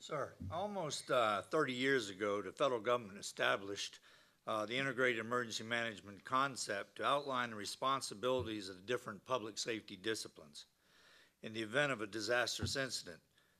Sir, almost 30 years ago, the federal government established the integrated emergency management concept to outline the responsibilities of the different public safety disciplines in the event of a disastrous incident.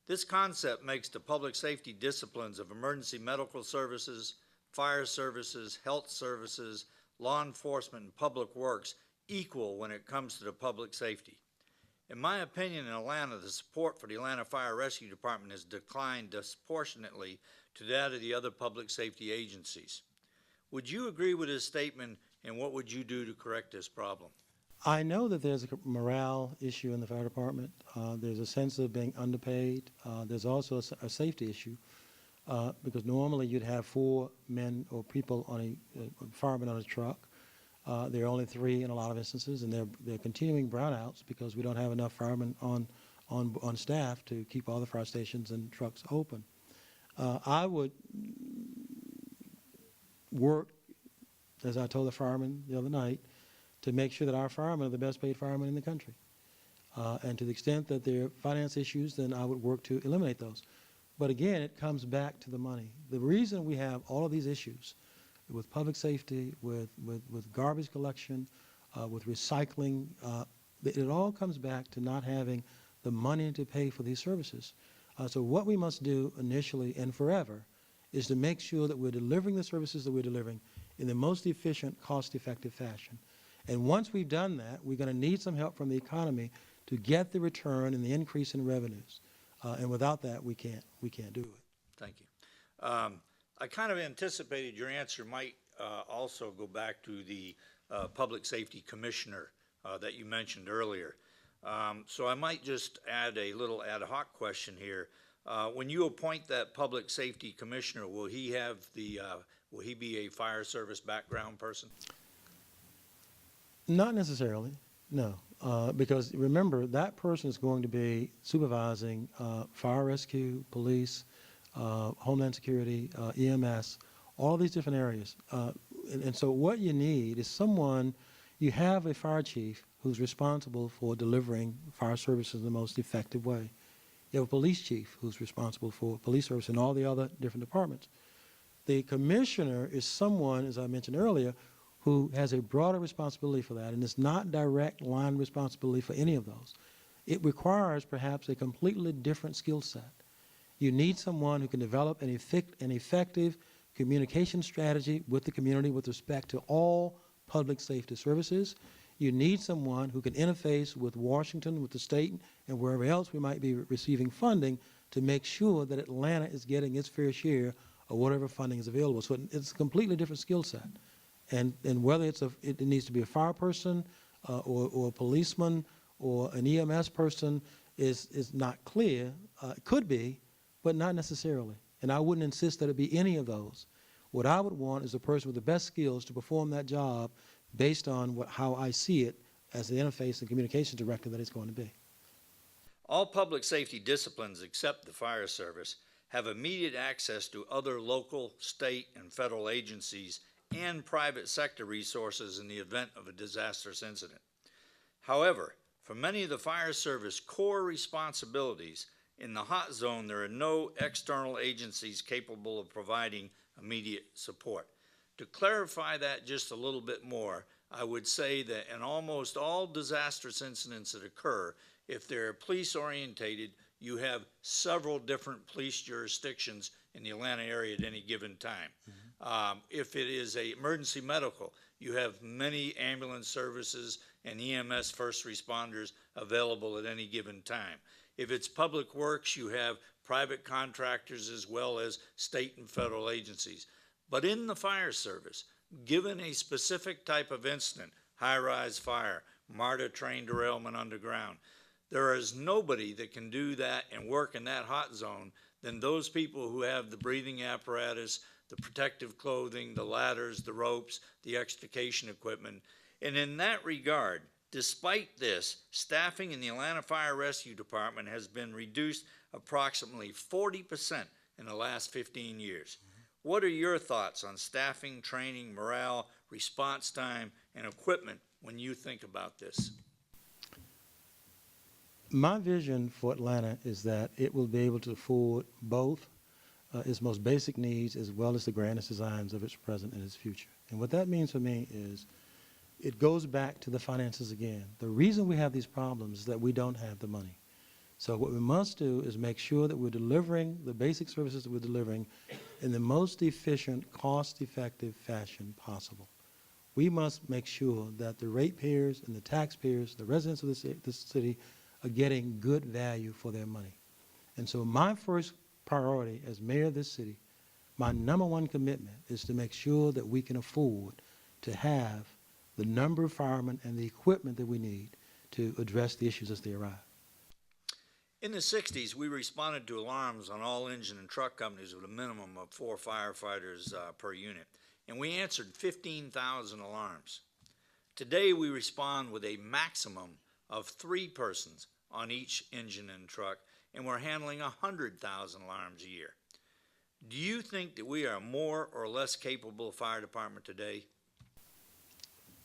This concept makes the public safety disciplines of emergency medical services, fire services, health services, law enforcement, and public works equal when it comes to the public safety. In my opinion, in Atlanta, the support for the Atlanta Fire Rescue Department has declined disproportionately to that of the other public safety agencies. Would you agree with this statement, and what would you do to correct this problem? I know that there's a morale issue in the fire department. There's a sense of being underpaid. There's also a safety issue because normally you'd have 4 men or people on a fireman on a truck. There are only 3 in a lot of instances, and they're continuing brownouts because we don't have enough firemen on staff to keep all the fire stations and trucks open. I would work, as I told the firemen the other night, to make sure that our firemen are the best paid firemen in the country. And to the extent that there are finance issues, then I would work to eliminate those. But again, it comes back to the money. The reason we have all of these issues with public safety, with garbage collection, with recycling, it all comes back to not having the money to pay for these services. So what we must do initially and forever is to make sure that we're delivering the services that we're delivering in the most efficient, cost-effective fashion. And once we've done that, we're going to need some help from the economy to get the return and the increase in revenues. And without that, we can't do it. Thank you. I kind of anticipated your answer might also go back to the Public Safety Commissioner that you mentioned earlier. So I might just add a little ad hoc question here. When you appoint that Public Safety Commissioner, will he be a fire service background person? Not necessarily, no. Because remember, that person is going to be supervising fire rescue, police, Homeland Security, EMS, all these different areas. And so what you need is someone, you have a fire chief who's responsible for delivering fire services in the most effective way. You have a police chief who's responsible for police service and all the other different departments. The commissioner is someone, as I mentioned earlier, who has a broader responsibility for that, and it's not direct line responsibility for any of those. It requires perhaps a completely different skill set. You need someone who can develop an effective communication strategy with the community with respect to all public safety services. You need someone who can interface with Washington, with the state, and wherever else we might be receiving funding to make sure that Atlanta is getting its fair share of whatever funding is available. So it's a completely different skill set. And whether it needs to be a fire person or a policeman or an EMS person is not clear. It could be, but not necessarily. And I wouldn't insist that it be any of those. What I would want is a person with the best skills to perform that job based on how I see it as the interface and communications director that it's going to be. All public safety disciplines except the fire service have immediate access to other local, state, and federal agencies and private sector resources in the event of a disastrous incident. However, for many of the fire service core responsibilities, in the hot zone there are no external agencies capable of providing immediate support. To clarify that just a little bit more, I would say that in almost all disastrous incidents that occur, if they're police orientated, you have several different police jurisdictions in the Atlanta area at any given time. If it is a emergency medical, you have many ambulance services and EMS first responders available at any given time. If it's public works, you have private contractors as well as state and federal agencies. But in the fire service, given a specific type of incident, high-rise fire, MARTA train derailment underground, there is nobody that can do that and work in that hot zone than those people who have the breathing apparatus, the protective clothing, the ladders, the ropes, the extrication equipment. And in that regard, despite this, staffing in the Atlanta Fire Rescue Department has been reduced approximately 40% in the last 15 years. What are your thoughts on staffing, training, morale, response time, and equipment when you think about this? My vision for Atlanta is that it will be able to afford both its most basic needs as well as the grandest designs of its present and its future. And what that means for me is it goes back to the finances again. The reason we have these problems is that we don't have the money. So what we must do is make sure that we're delivering the basic services that we're delivering in the most efficient, cost-effective fashion possible. We must make sure that the ratepayers and the taxpayers, the residents of this city, are getting good value for their money. And so my first priority as mayor of this city, my number one commitment is to make sure that we can afford to have the number of firemen and the equipment that we need to address the issues as they arise. In the 60s, we responded to alarms on all engine and truck companies with a minimum of 4 firefighters per unit, and we answered 15,000 alarms. Today, we respond with a maximum of 3 persons on each engine and truck, and we're handling 100,000 alarms a year. Do you think that we are a more or less capable fire department today?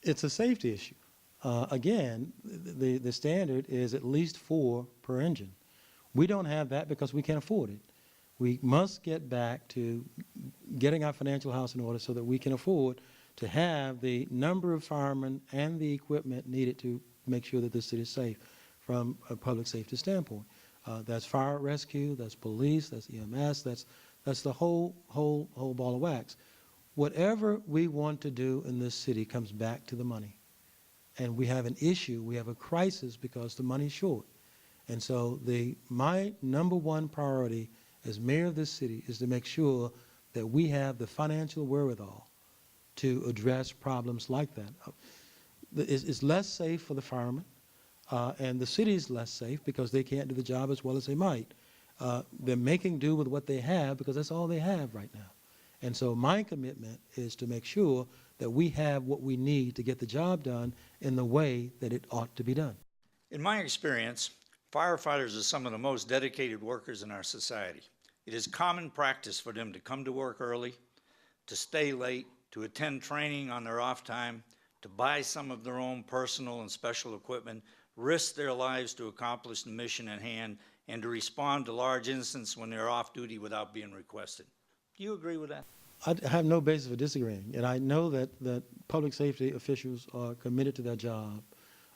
It's a safety issue. Again, the standard is at least 4 per engine. We don't have that because we can't afford it. We must get back to getting our financial house in order so that we can afford to have the number of firemen and the equipment needed to make sure that the city is safe from a public safety standpoint. That's fire rescue, that's police, that's EMS, that's the whole ball of wax. Whatever we want to do in this city comes back to the money. And we have an issue, we have a crisis because the money's short. And so my number one priority as mayor of this city is to make sure that we have the financial wherewithal to address problems like that. It's less safe for the firemen, and the city is less safe because they can't do the job as well as they might. They're making do with what they have because that's all they have right now. And so my commitment is to make sure that we have what we need to get the job done in the way that it ought to be done. In my experience, firefighters are some of the most dedicated workers in our society. It is common practice for them to come to work early, to stay late, to attend training on their off time, to buy some of their own personal and special equipment, risk their lives to accomplish the mission at hand, and to respond to large incidents when they're off duty without being requested. Do you agree with that? I have no basis for disagreeing, and I know that public safety officials are committed to their job,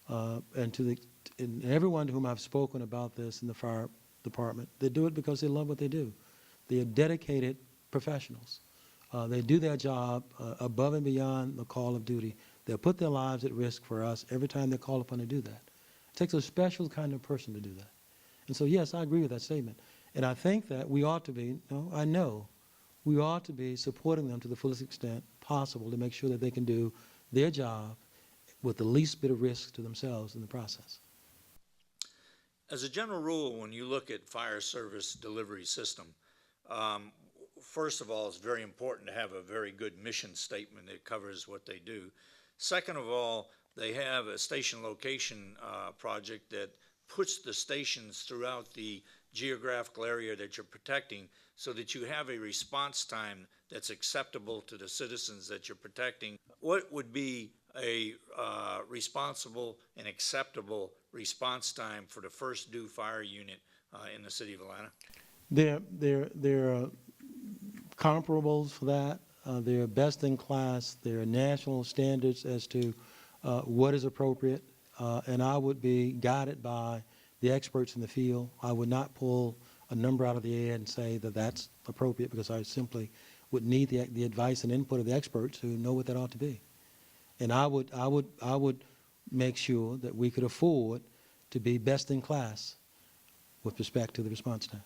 and everyone to whom I've spoken about this in the fire department, they do it because they love what they do. They are dedicated professionals. They do their job above and beyond the call of duty. They'll put their lives at risk for us every time they're called upon to do that. It takes a special kind of person to do that. And so, yes, I agree with that statement. And I think that we ought to be, I know, we ought to be supporting them to the fullest extent possible to make sure that they can do their job with the least bit of risk to themselves in the process. As a general rule, when you look at fire service delivery system, first of all, it's very important to have a very good mission statement that covers what they do. Second of all, they have a station location project that puts the stations throughout the geographical area that you're protecting so that you have a response time that's acceptable to the citizens that you're protecting. What would be a responsible and acceptable response time for the first due fire unit in the city of Atlanta? There are comparables for that. There are best in class. There are national standards as to what is appropriate. And I would be guided by the experts in the field. I would not pull a number out of the air and say that that's appropriate because I simply would need the advice and input of the experts who know what that ought to be. And I would make sure that we could afford to be best in class with respect to the response time.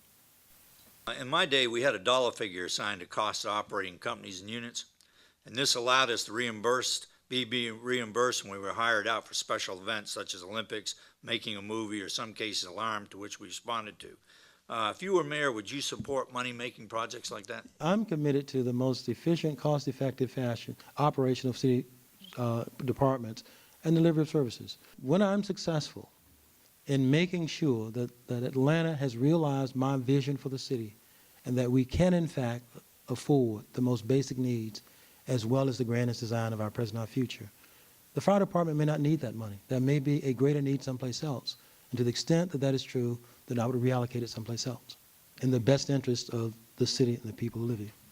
In my day, we had a dollar figure assigned to cost of operating companies and units, and this allowed us to be reimbursed when we were hired out for special events such as Olympics, making a movie, or some cases alarm to which we responded to. If you were mayor, would you support money-making projects like that? I'm committed to the most efficient, cost-effective fashion operation of city departments and delivery of services. When I'm successful in making sure that Atlanta has realized my vision for the city and that we can, in fact, afford the most basic needs as well as the grandest design of our present and our future, the fire department may not need that money. There may be a greater need someplace else. And to the extent that that is true, then I would reallocate it someplace else in the best interest of the city and the people who live here.